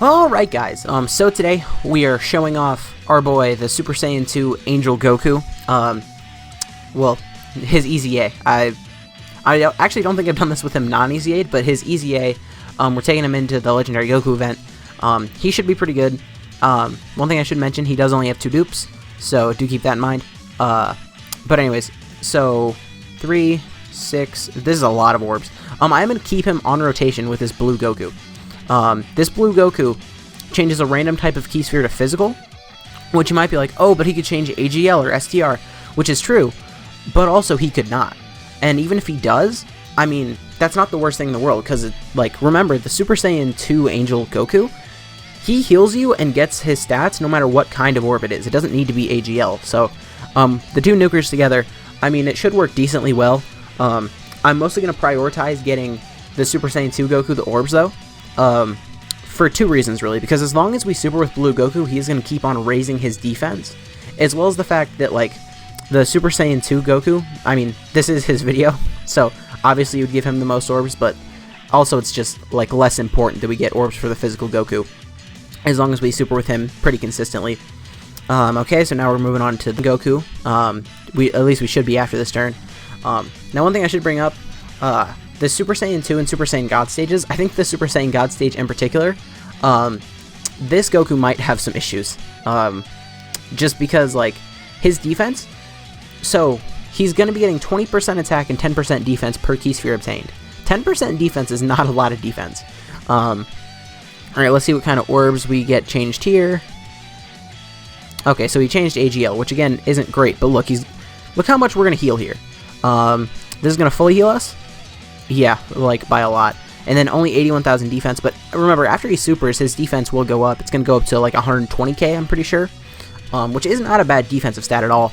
Alright guys, so today we are showing off our boy, the Super Saiyan 2 Angel Goku. Well, his EZA. I actually don't think I've done this with him non-EZA, but his EZA, we're taking him into the Legendary Goku event. He should be pretty good. One thing I should mention, he does only have 2 dupes, so do keep that in mind. But anyways, so 3, 6, this is a lot of orbs. I'm going to keep him on rotation with this blue Goku. This blue Goku changes a random type of key sphere to physical, which you might be like, oh, but he could change AGL or STR, which is true, but also he could not. And even if he does, I mean, that's not the worst thing in the world, because, like, remember, the Super Saiyan 2 Angel Goku, he heals you and gets his stats no matter what kind of orb it is. It doesn't need to be AGL, so, the two nukers together, I mean, it should work decently well. I'm mostly going to prioritize getting the Super Saiyan 2 Goku the orbs, though. For 2 reasons, really, because as long as we super with Blue Goku, he's going to keep on raising his defense, as well as the fact that, like, the Super Saiyan 2 Goku, I mean, this is his video, so obviously you would give him the most orbs, but also it's just, like, less important that we get orbs for the physical Goku, as long as we super with him pretty consistently. Okay, so now we're moving on to the Goku. At least we should be after this turn. Now one thing I should bring up, the Super Saiyan 2 and Super Saiyan God stages, I think the Super Saiyan God stage in particular, this Goku might have some issues. Just because, like, his defense, so he's going to be getting 20% attack and 10% defense per key sphere obtained. 10% defense is not a lot of defense. Alright, let's see what kind of orbs we get changed here. Okay, so he changed AGL, which again isn't great, but look, look how much we're going to heal here. This is going to fully heal us. Yeah, like, by a lot. And then only 81,000 defense, but remember, after he supers, his defense will go up. It's going to go up to, like, 120k, I'm pretty sure. Which is not a bad defensive stat at all.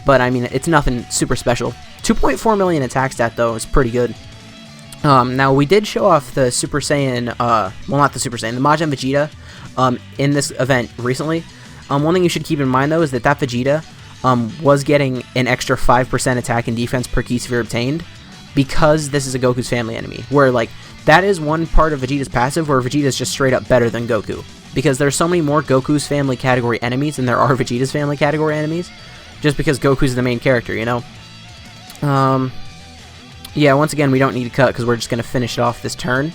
But, I mean, it's nothing super special. 2.4 million attack stat, though, is pretty good. Now, we did show off the Super Saiyan, well, not the Super Saiyan, the Majin Vegeta, in this event recently. One thing you should keep in mind, though, is that Vegeta, was getting an extra 5% attack and defense per key sphere obtained, because this is a Goku's family enemy, where, like, that is one part of Vegeta's passive where Vegeta's just straight up better than Goku, because there's so many more Goku's family category enemies than there are Vegeta's family category enemies, just because Goku's the main character, you know? Yeah, once again, we don't need to cut, because we're just going to finish it off this turn,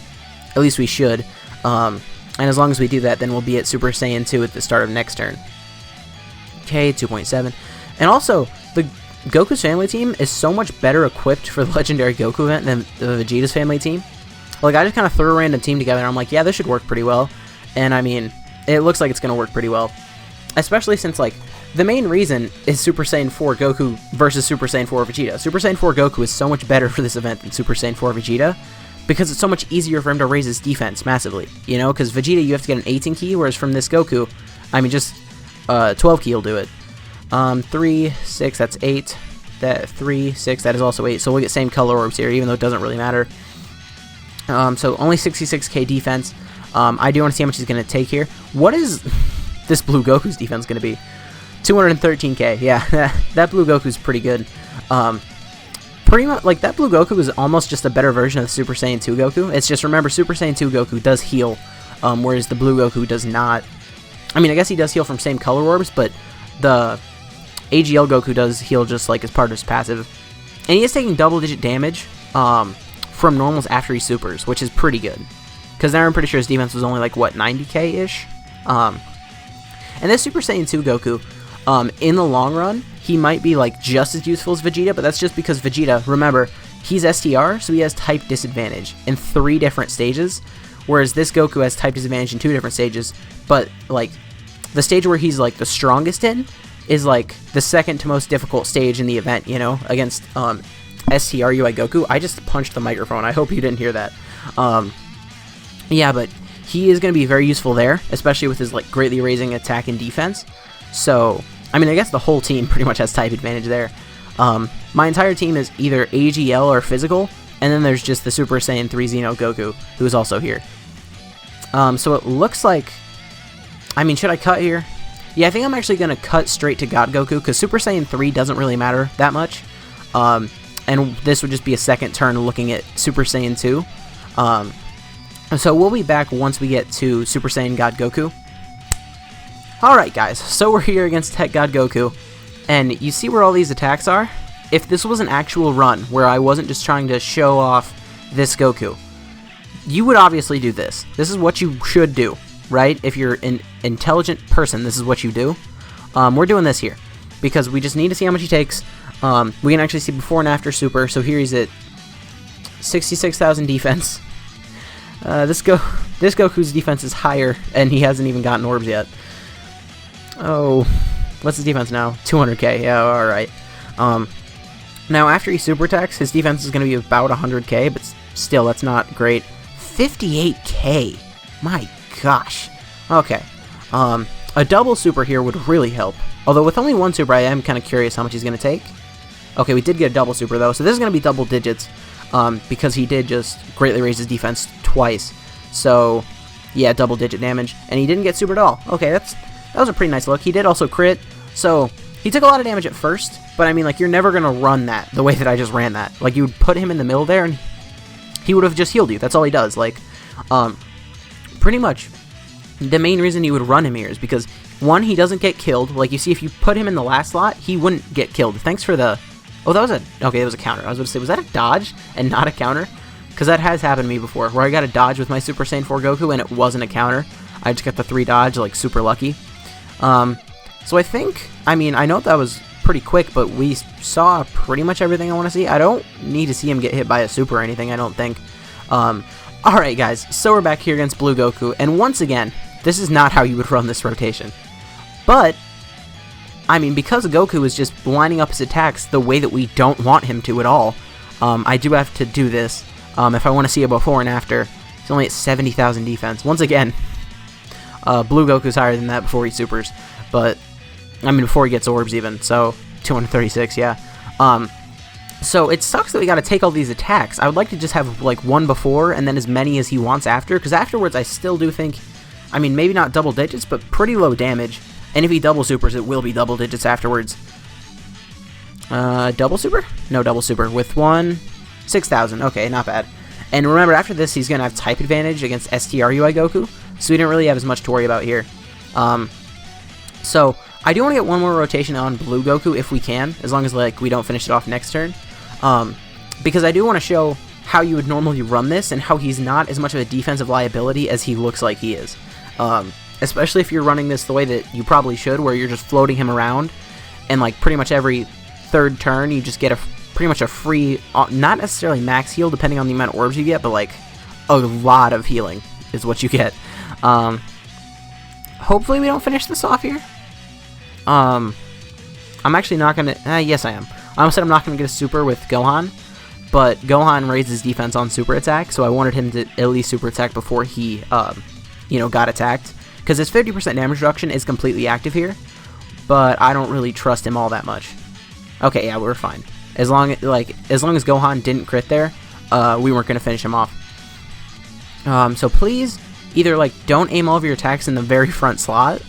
at least we should, and as long as we do that, then we'll be at Super Saiyan 2 at the start of next turn. Okay, 2.7, and also, the Goku's family team is so much better equipped for the Legendary Goku event than the Vegeta's family team. Like, I just kind of threw a random team together, and I'm like, yeah, this should work pretty well. And, I mean, it looks like it's going to work pretty well. Especially since, like, the main reason is Super Saiyan 4 Goku versus Super Saiyan 4 Vegeta. Super Saiyan 4 Goku is so much better for this event than Super Saiyan 4 Vegeta, because it's so much easier for him to raise his defense massively. You know, because Vegeta, you have to get an 18 key, whereas from this Goku, I mean, just 12 key will do it. 3, 6, that's 8. That 3, 6, that is also 8. So we'll get same color orbs here, even though it doesn't really matter. So only 66k defense. I do want to see how much he's going to take here. What is this blue Goku's defense going to be? 213k. Yeah, that blue Goku's pretty good. Pretty much, like, that blue Goku is almost just a better version of the Super Saiyan 2 Goku. It's just, remember, Super Saiyan 2 Goku does heal, whereas the blue Goku does not. I mean, I guess he does heal from same color orbs, but the AGL Goku does heal just, like, as part of his passive. And he is taking double-digit damage from normals after he supers, which is pretty good. Because now I'm pretty sure his defense was only, like, what, 90k-ish? And this Super Saiyan 2 Goku, in the long run, he might be, like, just as useful as Vegeta, but that's just because Vegeta, remember, he's STR, so he has type disadvantage in 3 different stages, whereas this Goku has type disadvantage in 2 different stages, but, like, the stage where he's, like, the strongest in is, like, the second to most difficult stage in the event, you know, against STR UI Goku. I just punched the microphone. I hope you didn't hear that. Yeah, but he is going to be very useful there, especially with his, like, greatly raising attack and defense. So, I mean, I guess the whole team pretty much has type advantage there. My entire team is either AGL or physical, and then there's just the Super Saiyan 3 Xeno Goku, who is also here. So it looks like, I mean, should I cut here? Yeah, I think I'm actually going to cut straight to God Goku, because Super Saiyan 3 doesn't really matter that much. And this would just be a second turn looking at Super Saiyan 2. So we'll be back once we get to Super Saiyan God Goku. Alright guys, so we're here against Tech God Goku, and you see where all these attacks are? If this was an actual run, where I wasn't just trying to show off this Goku, you would obviously do this. This is what you should do, right? If you're an intelligent person, this is what you do. We're doing this here, because we just need to see how much he takes. We can actually see before and after Super, so here he's at 66,000 defense. This Goku's defense is higher, and he hasn't even gotten orbs yet. Oh, what's his defense now? 200k, yeah, alright. Now, after he super attacks, his defense is going to be about 100k, but still, that's not great. 58k! My gosh. Okay. A double super here would really help. Although, with only one super, I am kind of curious how much he's going to take. Okay, we did get a double super, though, so this is going to be double digits, because he did just greatly raise his defense twice. So, yeah, double digit damage. And he didn't get super at all. Okay, that was a pretty nice look. He did also crit, so he took a lot of damage at first, but I mean, like, you're never going to run that the way that I just ran that. Like, you would put him in the middle there, and he would have just healed you. That's all he does. Like, pretty much, the main reason you would run him here is because, one, he doesn't get killed. Like, you see, if you put him in the last slot, he wouldn't get killed. Thanks for the... Oh, that was a... Okay, that was a counter. I was going to say, was that a dodge and not a counter? Because that has happened to me before, where I got a dodge with my Super Saiyan 4 Goku, and it wasn't a counter. I just got the 3 dodge, like, super lucky. So I think, I mean, I know that was pretty quick, but we saw pretty much everything I want to see. I don't need to see him get hit by a super or anything, I don't think. Alright guys, so we're back here against Blue Goku, and once again, this is not how you would run this rotation. But, I mean, because Goku is just lining up his attacks the way that we don't want him to at all, I do have to do this. If I want to see a before and after, he's only at 70,000 defense. Once again, Blue Goku's higher than that before he supers, but, I mean, before he gets orbs even, so 236, yeah. So it sucks that we gotta take all these attacks. I would like to just have, like, one before and then as many as he wants after, because afterwards I still do think, I mean, maybe not double digits, but pretty low damage, and if he double supers, it will be double digits afterwards. Double super? No, double super. With 6,000, okay, not bad. And remember, after this, he's gonna have type advantage against STRUI Goku, so we didn't really have as much to worry about here. So, I do want to get one more rotation on Blue Goku if we can, as long as, like, we don't finish it off next turn. Because I do want to show how you would normally run this, and how he's not as much of a defensive liability as he looks like he is. Especially if you're running this the way that you probably should, where you're just floating him around, and, like, pretty much every third turn, you just get pretty much a free, not necessarily max heal, depending on the amount of orbs you get, but, like, a lot of healing is what you get. Hopefully we don't finish this off here. I'm actually not gonna, yes I am. I almost said I'm not gonna get a super with Gohan, but Gohan raises defense on super attack, so I wanted him to at least super attack before he, you know, got attacked. Because his 50% damage reduction is completely active here, but I don't really trust him all that much. Okay, yeah, we're fine. As long as Gohan didn't crit there, we weren't gonna finish him off. So please, either, like, don't aim all of your attacks in the very front slot,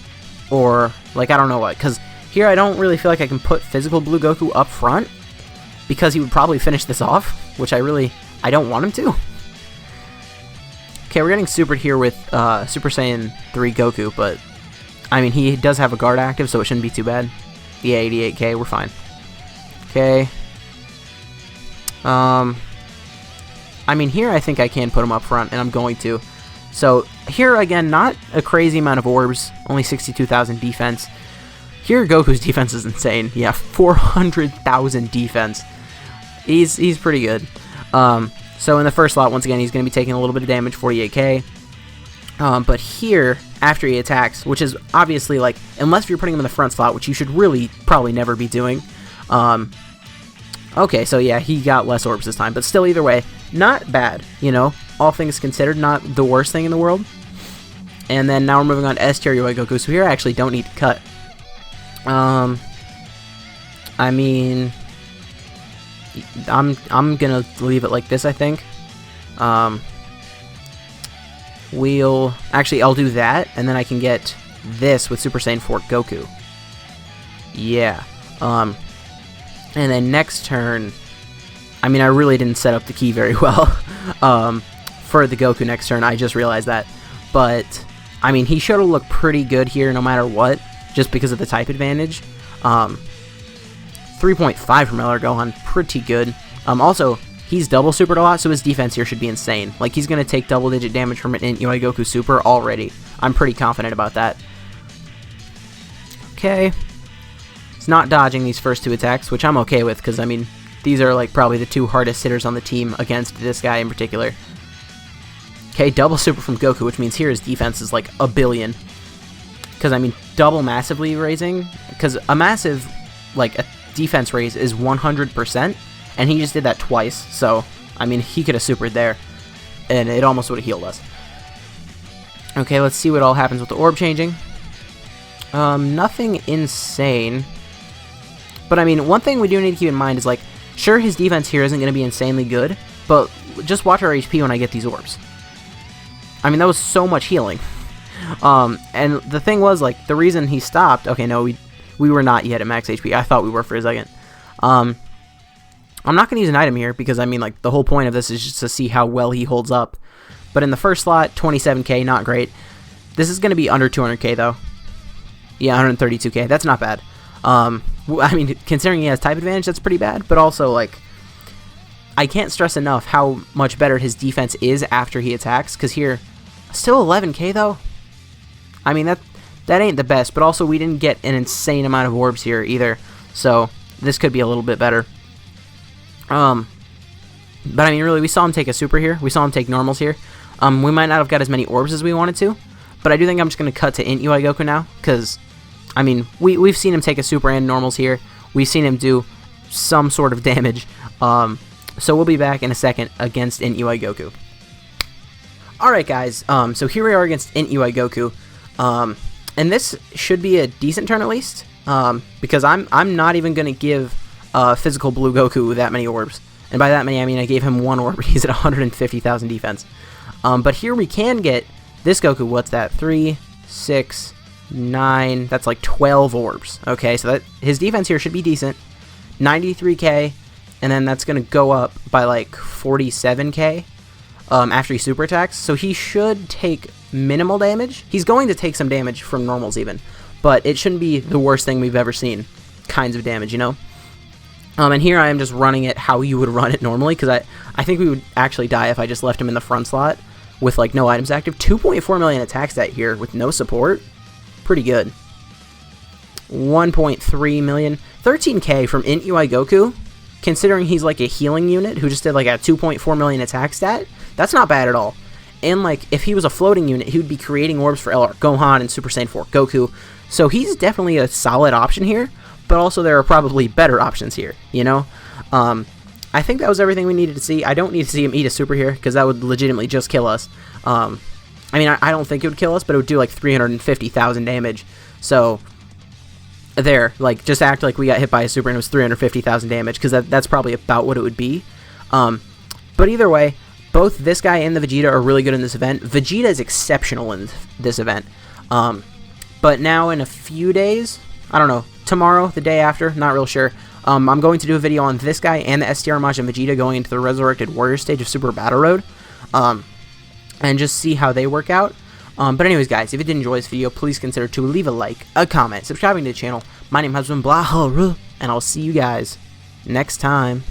or, like, I don't know what, because here I don't really feel like I can put physical Blue Goku up front, because he would probably finish this off, which I don't want him to. Okay, we're getting supered here with Super Saiyan 3 Goku, but, I mean, he does have a guard active, so it shouldn't be too bad. Yeah, 88k, we're fine. Okay. I mean, here I think I can put him up front, and I'm going to. So, here, again, not a crazy amount of orbs, only 62,000 defense. Here, Goku's defense is insane. Yeah, 400,000 defense. He's pretty good. So, in the first slot, once again, he's going to be taking a little bit of damage, 48k. But here, after he attacks, which is obviously, like, unless you're putting him in the front slot, which you should really probably never be doing. Okay, so yeah, he got less orbs this time, but still, either way, not bad, you know? All things considered, not the worst thing in the world. And then now we're moving on to STRUI Goku, so here I actually don't need to cut. I mean, I'm gonna leave it like this, I think. I'll do that, and then I can get this with Super Saiyan 4 Goku. Yeah. And then next turn, I mean, I really didn't set up the key very well. for the Goku next turn. I just realized that. But, I mean, he should have looked pretty good here no matter what, just because of the type advantage. 3.5 from LR Gohan, pretty good. Also, he's double supered a lot, so his defense here should be insane. Like, he's going to take double-digit damage from an Int UI Goku super already. I'm pretty confident about that. Okay. He's not dodging these first 2 attacks, which I'm okay with, because, I mean, these are, like, probably the 2 hardest hitters on the team against this guy in particular. Okay, double super from Goku, which means here his defense is, like, a billion. Because, I mean, double massively raising, because a massive, like, a defense raise is 100%, and he just did that twice, so, I mean, he could have supered there, and it almost would have healed us. Okay, let's see what all happens with the orb changing. Nothing insane, but, I mean, one thing we do need to keep in mind is, like, sure, his defense here isn't going to be insanely good, but just watch our HP when I get these orbs. I mean, that was so much healing. And the thing was, like, the reason he stopped... Okay, no, we were not yet at max HP. I thought we were for a second. I'm not going to use an item here because, I mean, like, the whole point of this is just to see how well he holds up. But in the first slot, 27k, not great. This is going to be under 200k, though. Yeah, 132k. That's not bad. I mean, considering he has type advantage, that's pretty bad. But also, like, I can't stress enough how much better his defense is after he attacks. Because here, still 11k, though. I mean, that ain't the best. But also, we didn't get an insane amount of orbs here, either. So, this could be a little bit better. But I mean, really, we saw him take a super here. We saw him take normals here. We might not have got as many orbs as we wanted to, but I do think I'm just going to cut to Int UI Goku now, because, I mean, we've seen him take a super and normals here. We've seen him do some sort of damage. So we'll be back in a second against Int UI Goku. Alright, guys, so here we are against Int UI Goku. And this should be a decent turn at least, because I'm not even going to give physical blue Goku that many orbs. And by that many, I mean I gave him 1 orb. He's at 150,000 defense. But here we can get this Goku. What's that? 3, 6, 9. That's like 12 orbs. Okay, so that his defense here should be decent. 93k, and then that's going to go up by like 47k after he super attacks. So he should take minimal damage. He's going to take some damage from normals even, but it shouldn't be the worst thing we've ever seen kinds of damage, you know? And here I am just running it how you would run it normally, because I think we would actually die if I just left him in the front slot with, like, no items active. 2.4 million attack stat here with no support. Pretty good. 1.3 million. 13k from Int UI Goku, considering he's, like, a healing unit who just did, like, a 2.4 million attack stat. That's not bad at all. And, like, if he was a floating unit, he would be creating orbs for LR Gohan and Super Saiyan 4 Goku. So he's definitely a solid option here. But also there are probably better options here, you know? I think that was everything we needed to see. I don't need to see him eat a super here, because that would legitimately just kill us. I mean, I don't think it would kill us, but it would do like 350,000 damage. So, there, like, just act like we got hit by a super and it was 350,000 damage, because that's probably about what it would be. But either way, both this guy and the Vegeta are really good in this event. Vegeta is exceptional in this event. But now in a few days, I don't know, tomorrow, the day after, not real sure, I'm going to do a video on this guy and the STR Majin Vegeta going into the Resurrected Warrior stage of Super Battle Road, and just see how they work out. But anyways, guys, if you did enjoy this video, please consider to leave a like, a comment, subscribing to the channel. My name has been Blah, and I'll see you guys next time.